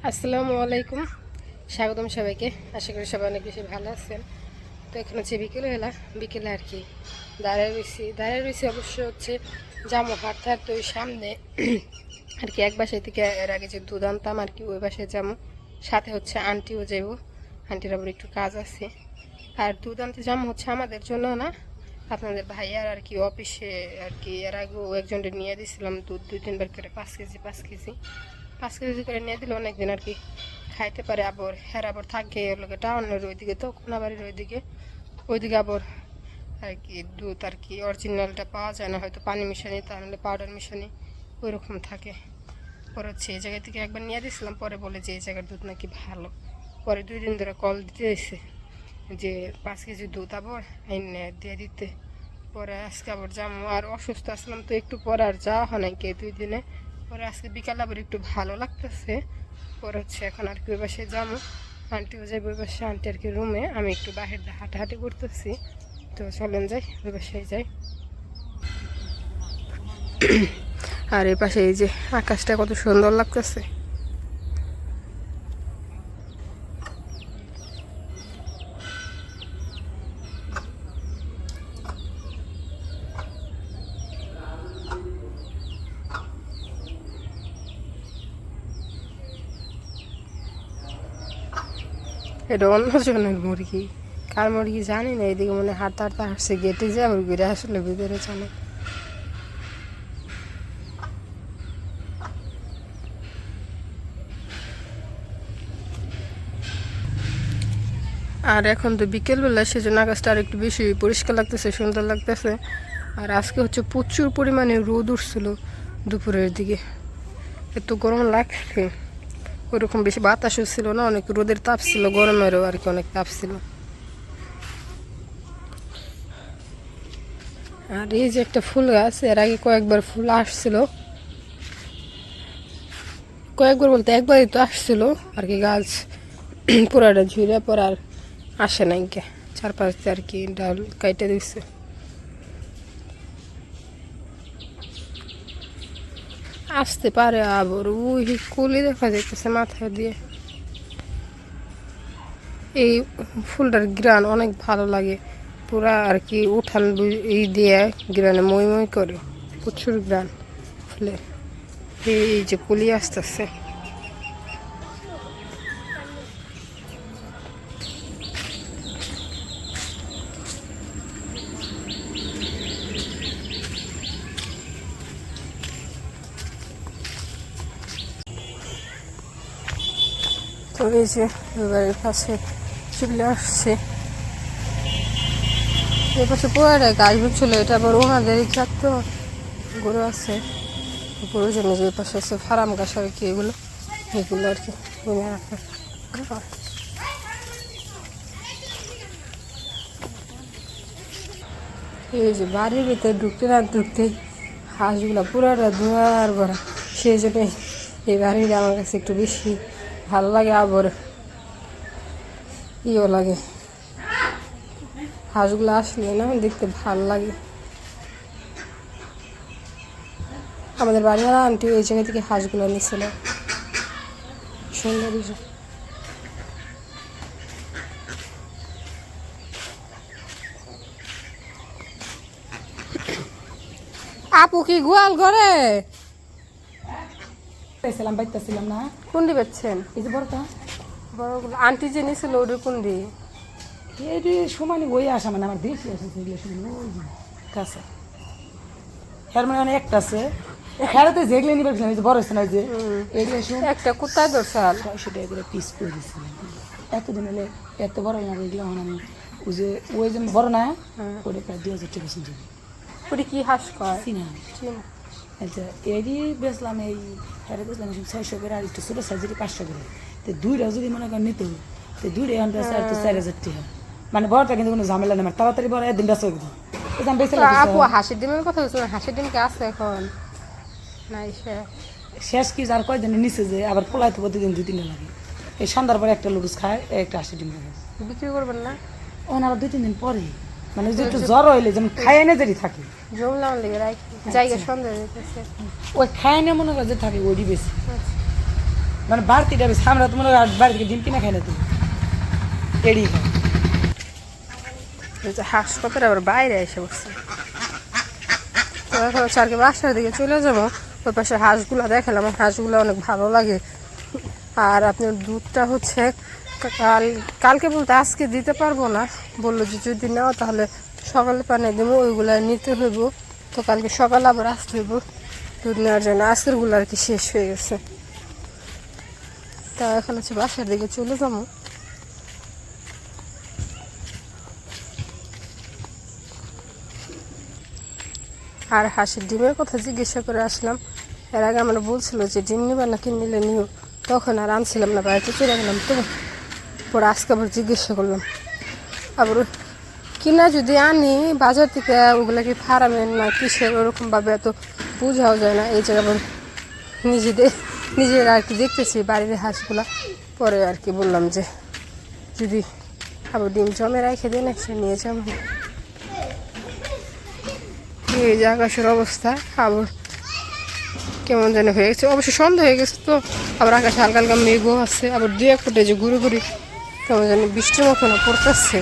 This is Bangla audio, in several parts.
আসসালামু আলাইকুম, স্বাগতম সবাইকে। আশা করি সবাই অনেক বেশি ভালো আছেন। তো এখন হচ্ছে বিকেলে আর কি দাঁড়ায় রয়েছি অবশ্য হচ্ছে জামু হাঁটতে হাঁটতে ওই সামনে আর কি এক বাসায় থেকে এর আগে যে দুধ আনতাম আর কি ওই বাসায় যাবো, সাথে হচ্ছে আন্টিও যাবো। আন্টির আবার একটু কাজ আছে। আর দুধ আনতে যাবো হচ্ছে আমাদের জন্য না, আপনাদের ভাইয়ার আর কি অফিসে আর কি এর আগেও একজনকে নিয়ে দিয়েছিলাম দুধ 2-3 বার করে 5 কেজি করে নিয়ে দিলে অনেকদিন আর কি খাইতে পারে। আবার আবার থাকে লোকে টাউনের ওইদিকে, তো কোনাবাড়ির ওইদিকে আবার আর কি দুধ আর কি অরিজিনালটা পাওয়া যায় না, হয়তো পানি মিশানি তাহলে পাউডার মিশানি ওই রকম থাকে। পরে হচ্ছে এই জায়গা থেকে একবার নিয়ে দিয়েছিলাম, পরে বলে যে এই জায়গার দুধ নাকি ভালো। পরে 2 দিন ধরে কল দিতে এসে যে 5 কেজি দুধ আবার এনে দিয়ে দিতে। পরে আজকে আবার যাবো, আর অসুস্থ আসলাম তো একটু পরে আর যাওয়া হয় নাই 2 দিনে। পরে আজকে বিকালে আবার একটু ভালো লাগতেছে। পরে হচ্ছে এখন আর কি ওই বাসে যাবো, আন্টিও যাই ওই বাসে, আন্টি আর কি রুমে, আমি একটু বাহির দিয়ে হাঁটাহাঁটি করতেছি। তো চলেন যাই ওই বাসায় যাই। আর এই পাশে এই যে আকাশটা কত সুন্দর লাগতেছে। এটা অন্যজনের মুরগি, কার মুরগি জানি না। এদিকে মনে হাঁটতে হাঁটতে হাঁটছে, গেটে যে আবার ঘুরে আসলে ভিতরে চলে। আর এখন তো বিকেলবেলা, সেজন্য আকাশটা আর একটু বেশি পরিষ্কার লাগতেছে, সুন্দর লাগতেছে। আর আজকে হচ্ছে প্রচুর পরিমাণে রোদ উঠছিল দুপুরের দিকে, এত গরম লাগছে। ওরকম বেশি বাতাসও ছিল না, অনেক রোদের তাপ ছিল, গরমেরও আর কি অনেক তাপ ছিল। আর এই যে একটা ফুল গাছ, এর আগে কয়েকবার ফুল আসছিল, কয়েকবার বলতে একবারই তো আসছিল আর কি। গাছ পুরাটা ঝুড়ে পর আর আসে নাই, 4-5 দিয়ে আর কি ডাল কাইটে দিচ্ছে। আসতে পারে আবার, ওই কুলি দেখা যাইতেছে মাথায় দিয়ে। এই ফুলটার গ্রান অনেক ভালো লাগে, পুরা আর কি উঠান এই দিয়ে গ্রানে মই মই করে, প্রচুর গ্রান ফুলের। এই যে কুলি আসতেছে। তো এই যে বাড়ির কাছে চলে আসছে, এর পাশে পুরাটা গাছ বুঝছিল, এটা আবার ওনাদেরই জাত, তো গরু আছে গরুর জন্য। যে পাশে আছে ফার্ম গাছ আর কি, এগুলো আর কি কিনে রাখে। এই যে বাড়ির ভিতরে ঢুকতে না ঢুকতেই হাঁসগুলো পুরাটা দুয়ার ভরা, সেই জন্যই এই বাড়িটা আমার কাছে একটু বেশি ভালো লাগে, আবার ইও লাগে। হাঁসগুলো আসলে না দেখতে ভালো লাগে। আমাদের বাড়ির আন্টি এই জায়গা থেকে হাঁসগুলো নিচ্ছিল, সুন্দর। আপু কি গোয়াল ঘরে পাইতেছিলাম না। কুন্ডি বেচছেন? এই যে বড়টা বড়গুলো আন্টি যে নিছিল ওদের কুন্ডি এই সমানে বই আসা, মানে আমার দেশি আসে ওই কাছে হ্যার মানে অনেক একটা আছে। হ্যারাতে যেগুলো নিয়ে পারছিলাম, এই যে বড় হচ্ছে না, যে এইগুলো একটা কোথায় দরকার 600 টাকা করে পিস করে দিচ্ছিলাম। এতদিন হলে এত বড় না এগুলো, আমি ওই যে বড় না ওটা প্রায় 2000 টাকা শুনছি। ওটি কি হাঁস কয়? চিনা আচ্ছা, এরই বেচলাম, এই হ্যারে বেচলাম 600 করে, আর একটু ছোটো সাইজের 500 করে। তো দুইটা যদি মনে করেন নিতে হবে, তো দুইটা এখন বেচা আর তো 4000 টাকা, মানে বড়টা কিন্তু কোনো ঝামেলা নেই, মানে তাড়াতাড়ি বড় একদিন বেচা একদম। আপু হাঁসের ডিমের কথা বলছিল, হাঁসের ডিম কি আছে এখন? নাই শেষ কি আর কয়দিনের নিচে যে আবার পোলাই তো প্রতিদিন 2-3টা লাগে। এই সন্ধ্যার পরে একটা লুডুস খায়, একটা হাঁসের ডিম খায়। বিক্রি করবেন না? ওখানে আবার 2-3 দিন পরে, মানে যে একটু জ্বর হইলে যেমন খায় না যেটি থাকে জমলাম লেগে জায়গা সন্দেহ হইতেছে, ওই খায় না মনে করে যে থাকে ওইটি বেশি। মানে বাড়তিটা বেশি আমরা তো মনে হয় বাড়ি থেকে ডিম কিনে খাই না তুমি এড়িয়ে খাই হাসপাতালে আবার বাইরে এসে বসছে। তো এখন হচ্ছে আর কি বাসার দিকে চলে যাবো। ওই পাশে হাঁসগুলো দেখালাম, হাঁসগুলো অনেক ভালো লাগে। আর আপনার দুধটা হচ্ছে কালকে বলতে আজকে দিতে পারবো না, বললো যে যদি নাও তাহলে সকালে পানি দেবো, ওইগুলো নিতে হইব। তো কালকে সকালে আবার আসতে হইব দুধ নেওয়ার জন্য। আজকেরগুলো আর কি শেষ হয়ে গেছে। তা এখন হচ্ছে বাসার দিকে চলে যাবো। আর হাঁসের ডিমের কথা জিজ্ঞাসা করে আসলাম। এর আগে আমরা বলছিল যে ডিম নিবা নাকি নিলে নিও, তখন আর আনছিলাম না, বাড়িতে চলে গেলাম। তো পরে আজকে আবার জিজ্ঞাসা করলাম। আবার কিনা যদি আনি বাজার থেকে, ওগুলো কি ফার্মের না কিসের ওরকমভাবে এত বোঝাও যায় না। এই জায়গা আবার নিজেরা আর কি দেখতেছি বাড়ির হাঁসগুলা। পরে আর কি বললাম যে যদি আবার ডিম জমে রেখে দেন এসে নিয়ে যাবো। এই যে আকাশের অবস্থা আবার কেমন যেন হয়ে গেছে, অবশ্য সন্ধ্যা হয়ে গেছে। তো আবার আকাশে হালকা হালকা মেঘও আছে, আবার দুই এক ফুটে যে ঘুরে ঘুরি কেমন যেন বৃষ্টির মতন পড়তেছে।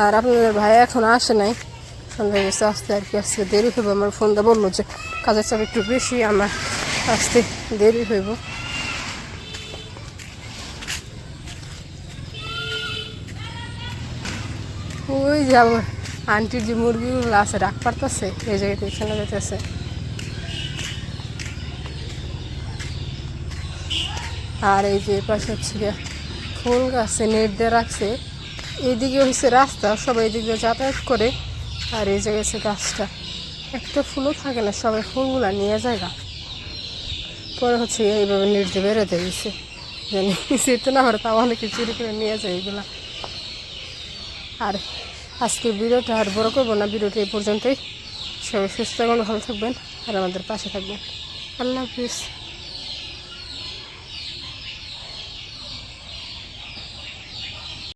আর আপনাদের ভাই এখন আসে নাই, সন্ধ্যা হয়ে গেছে, আসতে আর কি আসতে দেরি হইব। আমার ফোনটা বললো যে কাজের চাপ একটু বেশি, আমার আসতে দেরি হইব। ওই যাব আন্টির যে মুরগিগুলো আছে রাখ পারতেছে, এই জায়গাতে এখানে যেতেছে। আর এই যে পাশে হচ্ছে ফুল গাছে নেট দিয়ে রাখছে। এইদিকে হচ্ছে রাস্তা, সবাই এইদিকে যাতায়াত করে। আর এই জায়গায় হচ্ছে গাছটা, একটা ফুলও থাকে না, সবাই ফুলগুলা নিয়ে যায় গা। পরে হচ্ছে এইভাবে নেট দিয়ে বেরোতে গেছে, জানি যেতে না পারে, তাও অনেকে চুরি করে নিয়ে যায় এইগুলা। আর আজকের ভিডিওটা আর বড় করবো না, ভিডিওটা এই পর্যন্তই। সবাই সুস্থ এবং ভালো থাকবেন আর আমাদের পাশে থাকবেন। আল্লাহ হাফিজ।